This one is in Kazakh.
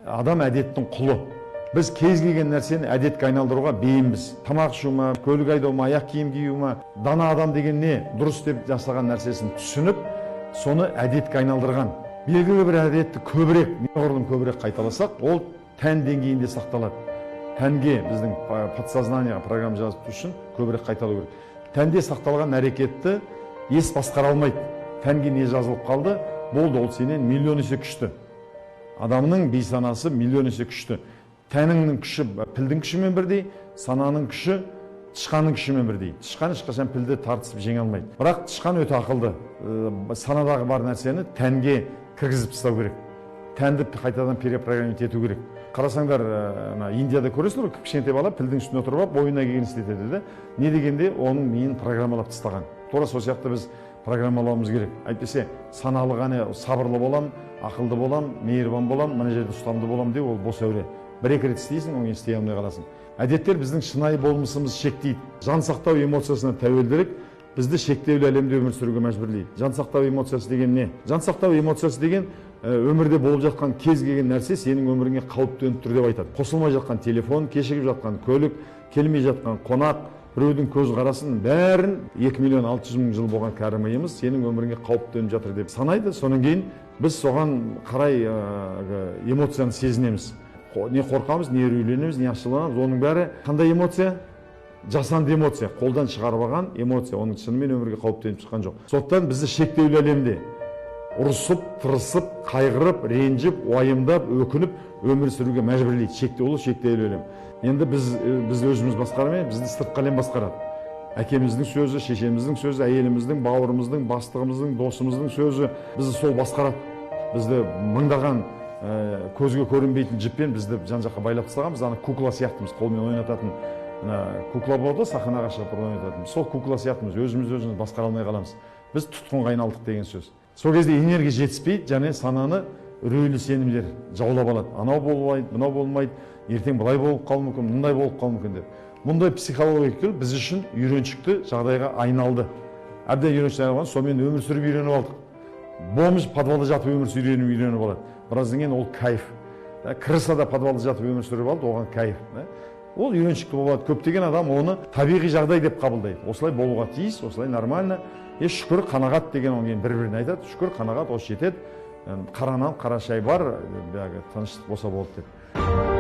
адам әдеттің құлы. Біз кез келген нәрсені әдетке айналдыруға бейімбіз. Тамақ ішу ма, көлік айдау ма, аяқ киім кию ма, дана адам деген не, дұрыс деп жасаған нәрсесін түсініп, соны әдетке айналдырған. Белгілі бір әдетті көбірек, неғұрлым көбірек қайталасақ, ол тән деңгейінде сақталады. Тәнге біздің подсознание программа жазып үшін көбірек қайталау керек. Тәнде сақталған әрекетті ес басқара алмайды. Тәнге не жазылып қалды, болды, ол сенен миллион есе күшті. Адамның бейсанасы миллион есе күшті. Тәніңнің күші пілдің күшімен бірдей, сананың күші тышқанның күшімен бірдей. Тышқан ешқашан пілді тартысып жеңе алмайды. Бірақ тышқан өте ақылды. Санадағы бар нәрсені тәнге кіргізіп тастау керек. Тәнді қайтадан перепрограммировать ету керек. Қарасаңдар, Индияда көресіңдер, кішкентай бала пілдің үстіне отырып алып, ойына келгенін істетеді де. Не дегенде оның миын программалап тастаған. Тура сол сияқты біз программалауымыз керек. Әйтпесе саналы ғана сабырлы болам, ақылды болам, мейірбан болам, мына жерде ұстамды болам деп, ол бос әуре. Бір-екі рет істейсің, оны істей алмай қаласың. Әдеттер біздің шынайы болмысымызды шектейді. Жан сақтау эмоциясына тәуелділік бізді шектеулі әлемде өмір сүруге мәжбүрлейді. Жан сақтау эмоциясы деген не? Жан сақтау эмоциясы деген өмірде болып жатқан кез келген нәрсе сенің өміріңе қауіп төніп тұр деп айтады. Қосылмай жатқан телефон, кешігіп жатқан көлік, келмей жатқан қонақ, біреудің көз қарасын бәрін 2.600.000 жыл болған кәрі миымыз сенің өміріңе қауіп төніп жатыр деп санайды. Содан кейін біз соған қарай эмоцияны сезінеміз. Не қорқамыз, не үрейленеміз, не ашуланамыз. Оның бәрі қандай эмоция? Жасанды эмоция, қолдан шығарып алған эмоция. Оның шынымен өмірге қауіп төніп шыққан жоқ. Сондықтан бізді шектеулі әлемде ұрысып, тырысып, қайғырып, ренжіп, уайымдап, өкініп өмір сүруге мәжбүрлейді. Шектеулі әлем. Енді біз өзіміз басқармай, бізді сыртқы әлем басқарады. Әкеміздің сөзі, шешеміздің сөзі, әйеліміздің, бауырымыздың, бастығымыздың, досымыздың сөзі бізді сол басқарады. Бізді мыңдаған көзге көрінбейтін жіппен бізді жан-жаққа байлап тастаған. Біз ана кукла сияқтымыз, қолмен ойнататын кукла болды, сахнаға шығып ойнататын. Сол кукла сияқтымыз, өзіміз басқара алмай қаламыз. Біз тұтқынға айналдық деген сөз. Сол кезде энергия жетіспейді, және сананы үрейлі сенімдер жаулап алады. Анау болмайды, мынау болмайды, ертең былай болып қалуы мүмкін, мындай болып қалуы мүмкін деп. Мұндай психология біз үшін үйреншікті жағдайға айналды. Әбден үйреншікті айналған, сонымен өмір сүріп үйреніп алдық. Бомж подвалда жатып өмір сүріп үйреніп алады. Біраздан кейін ол кайф. Крысада подвалда жатып өмір сүріп алды, оған кайф. Ол үйреншікті болады. Көптеген адам оны табиғи жағдай деп қабылдайды. Осылай болуға тиіс, осылай нормально. Шүкір, қанағат деген оны бір-біріне айтады. Шүкір, қанағат, осы жетеді. Қара нан, қара шай бар, тыныштық болса болды деп.